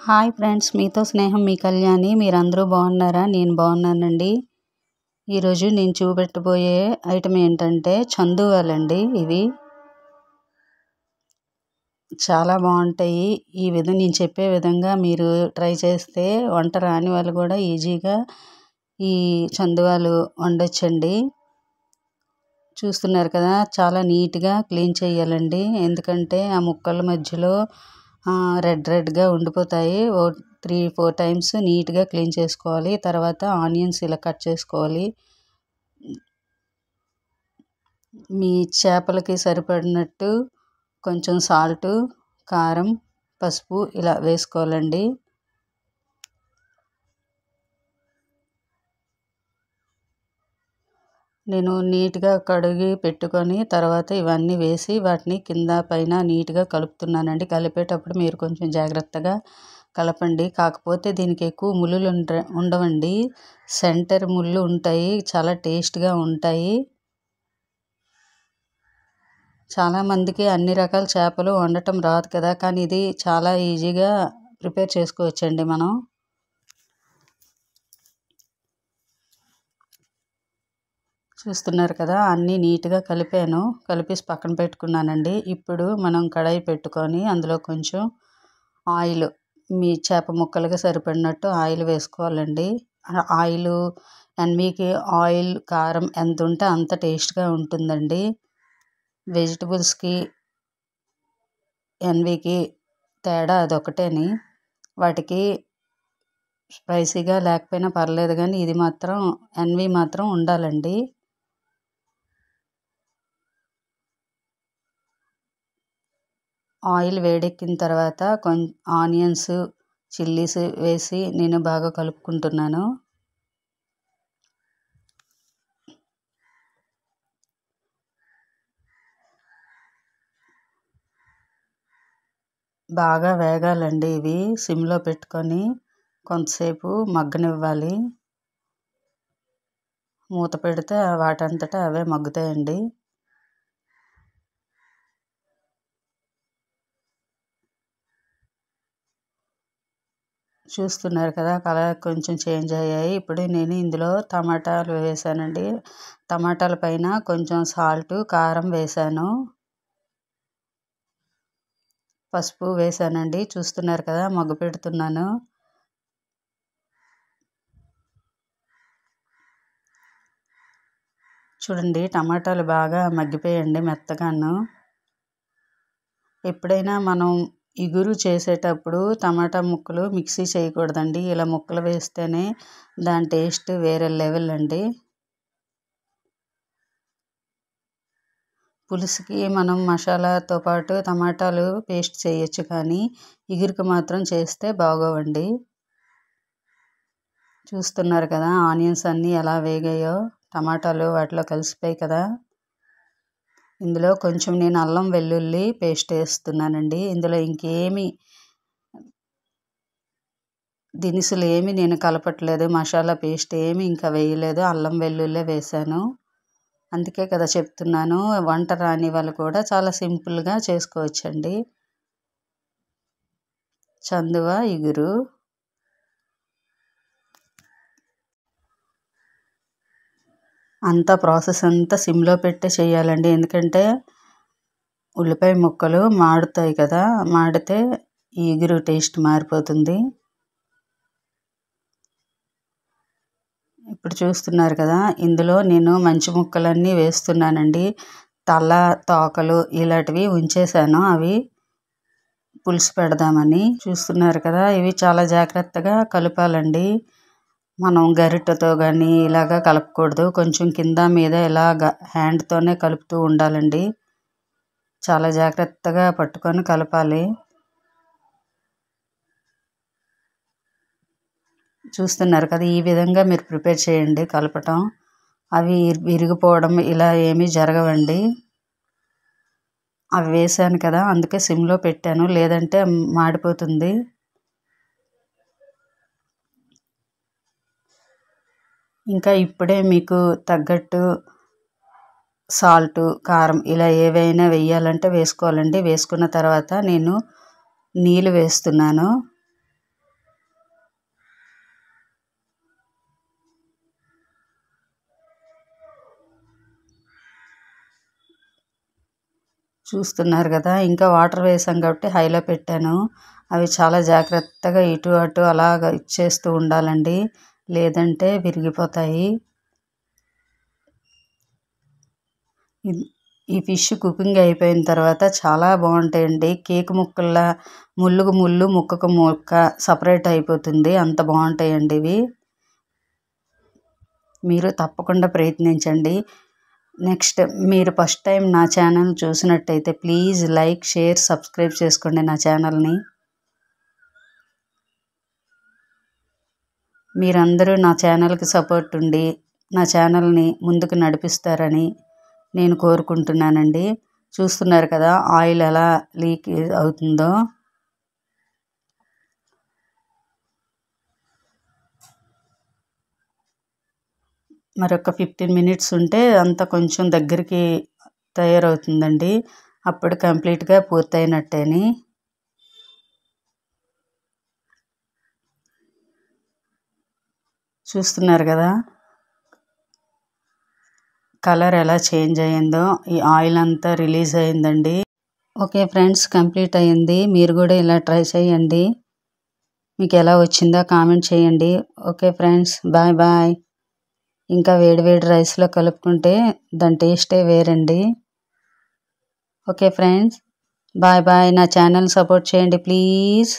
Hi friends, మీతో స్నేహం మీ కళ్యాణి. మీరందరూ బాగున్నారా? నేను బాగున్నానండి. ఈరోజు నేను చూపెట్టబోయే ఐటమ్ ఏంటంటే చందువాలండి. ఇవి చాలా బాగుంటాయి. నేను చెప్పే విధంగా మీరు ట్రై చేస్తే వంట రాని వాళ్ళు కూడా ఈజీగా ఈ చందువాలు వండొచ్చండి. చూస్తున్నారు కదా, చాలా నీట్గా క్లీన్ చేయాలండి. ఎందుకంటే ఆ ముక్కల మధ్యలో రెడ్గా ఉండిపోతాయి. 3-4 టైమ్స్ నీట్గా క్లీన్ చేసుకోవాలి. తర్వాత ఆనియన్స్ ఇలా కట్ చేసుకోవాలి. మీ చేపలకి సరిపడినట్టు కొంచెం సాల్ట్, కారం, పసుపు ఇలా వేసుకోవాలండి. నేను నీట్గా కడిగి పెట్టుకొని తర్వాత ఇవన్నీ వేసి వాటిని కింద పైన నీట్గా కలుపుతున్నానండి. కలిపేటప్పుడు మీరు కొంచెం జాగ్రత్తగా కలపండి. కాకపోతే దీనికి ఎక్కువ ముళ్ళులు ఉండవండి. సెంటర్ ముళ్ళు ఉంటాయి. చాలా టేస్ట్గా ఉంటాయి. చాలామందికి అన్ని రకాల చేపలు వండటం రాదు కదా, కానీ ఇది చాలా ఈజీగా ప్రిపేర్ చేసుకోవచ్చండి. మనం చూస్తున్నారు కదా, అన్నీ నీట్గా కలిపి పక్కన పెట్టుకున్నానండి. ఇప్పుడు మనం కడాయి పెట్టుకొని అందులో కొంచెం ఆయిల్, మీ చేప ముక్కలకి సరిపడినట్టు ఆయిల్ వేసుకోవాలండి. ఆయిల్ ఎన్వికి ఆయిల్ కారం ఎంత ఉంటే అంత టేస్ట్గా ఉంటుందండి. వెజిటబుల్స్కి ఎన్వికి తేడా అదొకటేని. వాటికి స్పైసీగా లేకపోయినా పర్లేదు, కానీ ఇది మాత్రం ఎన్వి మాత్రం ఉండాలండి. ఆయిల్ వేడెక్కిన తర్వాత ఆనియన్స్, చిల్లీస్ వేసి నేను బాగా కలుపుకుంటున్నాను. బాగా వేగాలండి. ఇవి సిమ్లో పెట్టుకొని కొంతసేపు మగ్గనివ్వాలి. మూత పెడితే వాటంతటా అవే మగ్గుతాయండి. చూస్తున్నారు కదా, కలర్ కొంచెం చేంజ్ అయ్యాయి. ఇప్పుడు నేను ఇందులో టమాటాలు వేసానండి. టమాటాల పైన కొంచెం సాల్ట్, కారం వేసాను. పసుపు వేసానండి. చూస్తున్నారు కదా, మగ్గు పెడుతున్నాను. చూడండి, టమాటాలు బాగా మగ్గిపోయండి మెత్తగాను. ఎప్పుడైనా మనం ఇగురు చేసేటప్పుడు టమాటా ముక్కలు మిక్సీ చేయకూడదండి. ఇలా ముక్కలు వేస్తేనే దాని టేస్ట్ వేరే లెవెల్ అండి. పులుసుకి మనం మసాలాతో పాటు టమాటాలు పేస్ట్ చేయొచ్చు, కానీ ఇగురుకి మాత్రం చేస్తే బాగోవండి. చూస్తున్నారు కదా, ఆనియన్స్ అన్నీ ఎలా వేగాయో, టమాటాలు వాటిలో కలిసిపోయి కదా. ఇందులో కొంచెం నేను అల్లం వెల్లుల్లి పేస్ట్ వేస్తున్నానండి. ఇందులో ఇంకేమి దినుసులు ఏమి నేను కలపట్లేదు. మసాలా పేస్ట్ ఏమి ఇంకా వేయలేదు. అల్లం వెల్లుల్లే వేసాను. అందుకే కదా చెప్తున్నాను, వంట రాని వాళ్ళు కూడా చాలా సింపుల్గా చేసుకోవచ్చండి చందువ ఇగురు. అంతా ప్రాసెస్ అంతా సిమ్లో పెట్టే చేయాలండి. ఎందుకంటే ఉల్లిపాయ ముక్కలు మాడుతాయి కదా, మాడితే ఈ ఇగురు టేస్ట్ మారిపోతుంది. ఇప్పుడు చూస్తున్నారు కదా, ఇందులో నేను మంచి ముక్కలన్నీ వేస్తున్నానండి. తల, తోకలు ఇలాంటివి ఉంచేసాను, అవి పులుసు పెడదామని. చూస్తున్నారు కదా, ఇవి చాలా జాగ్రత్తగా కలపాలండి. మనం గరిటెతో కానీ ఇలాగా కలపకూడదు. కొంచెం కింద మీద ఇలాగ హ్యాండ్తోనే కలుపుతూ ఉండాలండి. చాలా జాగ్రత్తగా పట్టుకొని కలపాలి. చూస్తున్నారు కదా, ఈ విధంగా మీరు ప్రిపేర్ చేయండి. కలపటం అవి విరిగిపోవడం ఇలా ఏమీ జరగవండి. అవి వేసాను కదా, అందుకే సిమ్లో పెట్టాను, లేదంటే మాడిపోతుంది. ఇంకా ఇప్పుడే మీకు తగ్గట్టు సాల్ట్, కారం ఇలా ఏవైనా వేయాలంటే వేసుకోవాలండి. వేసుకున్న తర్వాత నేను నీళ్ళు వేస్తున్నాను. చూస్తున్నారు కదా, ఇంకా వాటర్ వేసాం కాబట్టి హైలో పెట్టాను. అవి చాలా జాగ్రత్తగా ఇటు అటు అలాగ ఇచ్చేస్తూ ఉండాలండి, లేదంటే విరిగిపోతాయి. ఈ ఫిష్ కుకింగ్ అయిపోయిన తర్వాత చాలా బాగుంటాయండి. కేక్ ముక్కల్లా ముళ్ళుకు ముళ్ళు ముక్కకు ముక్క సపరేట్ అయిపోతుంది, అంత బాగుంటాయండి ఇవి. మీరు తప్పకుండా ప్రయత్నించండి. నెక్స్ట్ మీరు ఫస్ట్ టైం నా ఛానల్ చూసినట్టయితే ప్లీజ్ లైక్, షేర్, సబ్స్క్రైబ్ చేసుకోండి నా ఛానల్ని. మీరందరూ నా ఛానల్కి సపోర్ట్ ఉండి నా ఛానల్ని ముందుకు నడిపిస్తారని నేను కోరుకుంటున్నానండి. చూస్తున్నారు కదా ఆయిల్ ఎలా లీక్ అవుతుందో. మరొక 15 మినిట్స్ ఉంటే అంత కొంచెం దగ్గరికి తయారవుతుందండి, అప్పుడు కంప్లీట్గా పూర్తయినట్టేని. చూస్తున్నారు కదా కలర్ ఎలా చేంజ్ అయ్యిందో, ఈ ఆయిల్ అంతా రిలీజ్ అయిందండి. ఓకే ఫ్రెండ్స్, కంప్లీట్ అయ్యింది. మీరు కూడా ఇలా ట్రై చేయండి. మీకు ఎలా వచ్చిందో కామెంట్ చేయండి. Okay friends, bye bye. ఇంకా వేడివేడి రైస్లో కలుపుకుంటే దాని టేస్టే వేరండి. Okay friends, bye bye. నా ఛానల్ సపోర్ట్ చేయండి ప్లీజ్.